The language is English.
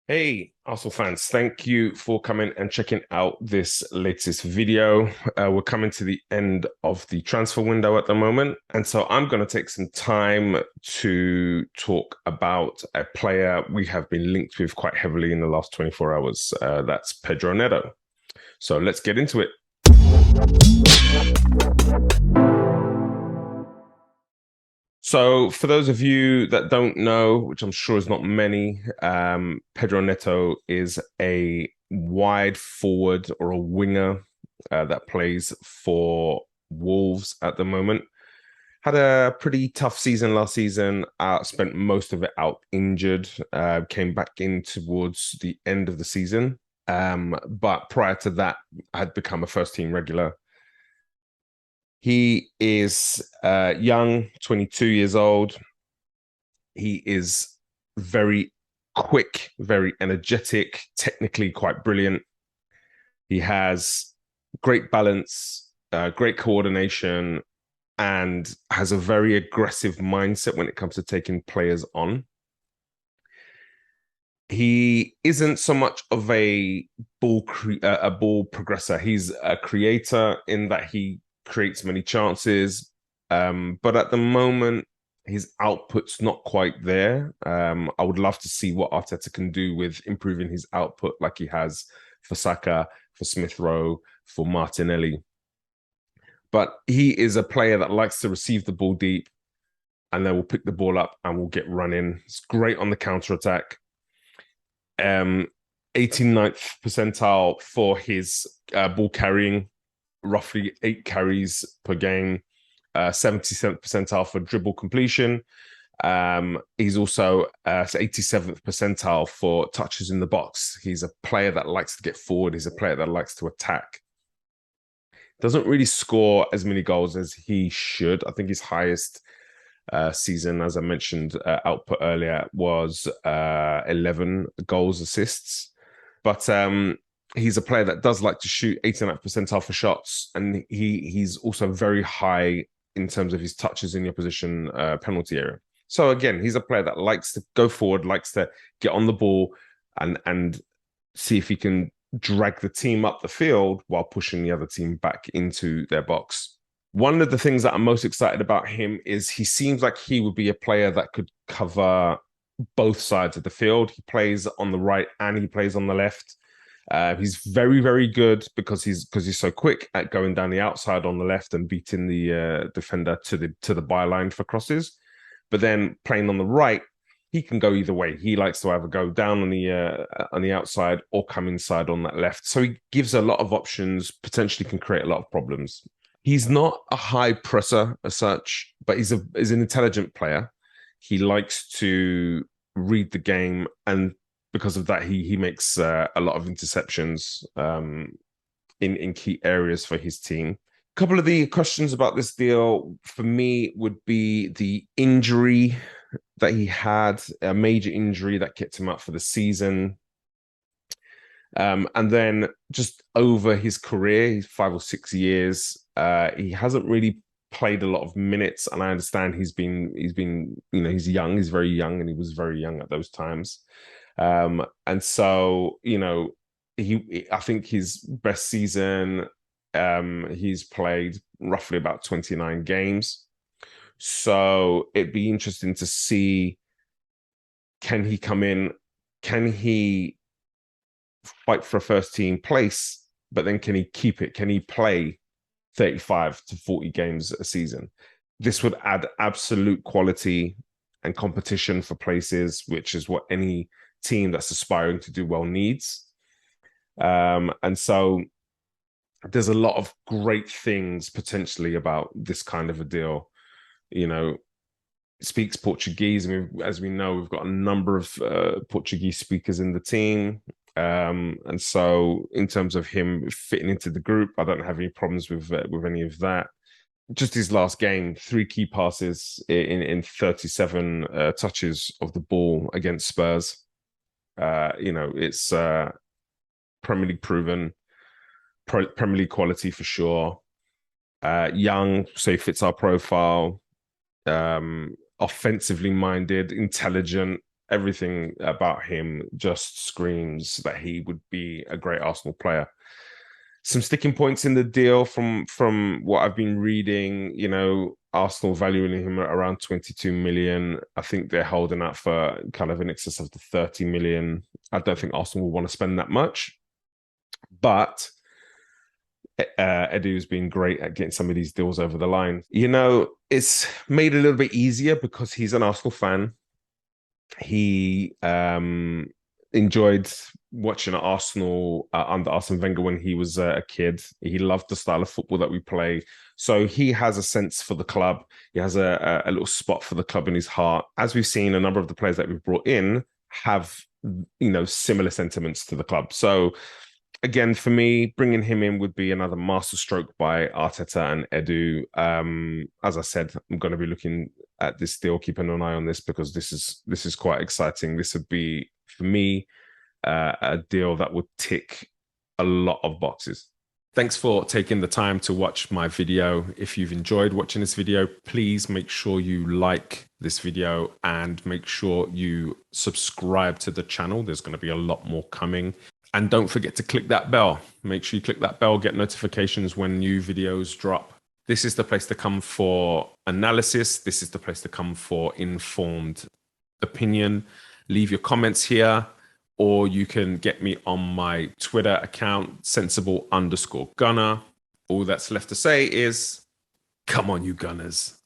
Hey, Arsenal fans, thank you for coming and checking out this latest video. We're coming to the end of the transfer window at the moment, and so I'm going to take some time to talk about a player we have been linked with quite heavily in the last 24 hours. That's Pedro Neto. So let's get into it. So, for those of you that don't know, which I'm sure is not many, Pedro Neto is a wide forward or a winger that plays for Wolves at the moment. Had a pretty tough season last season. Spent most of it out injured. Came back in towards the end of the season. But prior to that, had become a first team regular. He is young, 22 years old. He is very quick, very energetic, technically quite brilliant. He has great balance, great coordination, and has a very aggressive mindset when it comes to taking players on. He isn't so much of a ball progressor. He's a creator in that he creates many chances, but at the moment his output's not quite there. I would love to see what Arteta can do with improving his output, like he has for Saka, for Smith Rowe, for Martinelli. But he is a player that likes to receive the ball deep, and then will pick the ball up and will get running. It's great on the counter attack. 89th percentile for his ball carrying, roughly 8 carries per game. 77th percentile for dribble completion. He's also 87th percentile for touches in the box. He's a player that likes to get forward. He's a player that likes to attack. Doesn't really score as many goals as he should. I think his highest season, as I mentioned, output earlier was 11 goals, assists. But he's a player that does like to shoot 89th percentile for shots, and he's also very high in terms of his touches in your position penalty area. So again, he's a player that likes to go forward, likes to get on the ball and see if he can drag the team up the field while pushing the other team back into their box. One of the things that I'm most excited about him is he seems like he would be a player that could cover both sides of the field. He plays on the right and he plays on the left. He's very, very good because he's so quick at going down the outside on the left and beating the defender to the byline for crosses. But then playing on the right, he can go either way. He likes to either go down on the outside or come inside on that left. So he gives a lot of options. Potentially can create a lot of problems. He's not a high presser as such, but he's an intelligent player. He likes to read the game, and because of that, he makes a lot of interceptions in key areas for his team. A couple of the questions about this deal for me would be the injury that he had, a major injury that kept him out for the season. And then just over his career, 5 or 6 years, he hasn't really played a lot of minutes. And I understand he's been, he's young, he's very young, and he was very young at those times. And so, I think his best season, he's played roughly about 29 games. So it'd be interesting to see, can he come in? Can he fight for a first team place, but then can he keep it? Can he play 35 to 40 games a season? This would add absolute quality and competition for places, which is what any team that's aspiring to do well needs. And so there's a lot of great things potentially about this kind of a deal. Speaks Portuguese. I mean, as we know, we've got a number of Portuguese speakers in the team. And so in terms of him fitting into the group, I don't have any problems with any of that. Just his last game, 3 key passes in 37 touches of the ball against Spurs. It's Premier League proven, Premier League quality for sure. Young, so he fits our profile. Offensively minded, intelligent, everything about him just screams that he would be a great Arsenal player. Some sticking points in the deal from what I've been reading, Arsenal valuing him at around 22 million. I think they're holding out for kind of in excess of the 30 million. I don't think Arsenal will want to spend that much, but Edu's been great at getting some of these deals over the line. It's made it a little bit easier because he's an Arsenal fan. He enjoyed watching Arsenal under Arsene Wenger when he was a kid. He loved the style of football that we play. So he has a sense for the club. He has a little spot for the club in his heart. As we've seen, a number of the players that we've brought in have, similar sentiments to the club. So again, for me, bringing him in would be another masterstroke by Arteta and Edu. As I said, I'm going to be looking at this deal, keeping an eye on this because this is quite exciting. This would be, for me, a deal that would tick a lot of boxes. Thanks for taking the time to watch my video. If you've enjoyed watching this video, please make sure you like this video and make sure you subscribe to the channel. There's going to be a lot more coming. And don't forget to click that bell. Make sure you click that bell, get notifications when new videos drop. This is the place to come for analysis. This is the place to come for informed opinion. Leave your comments here, or you can get me on my Twitter account, sensible_gunner. All that's left to say is, come on, you Gunners.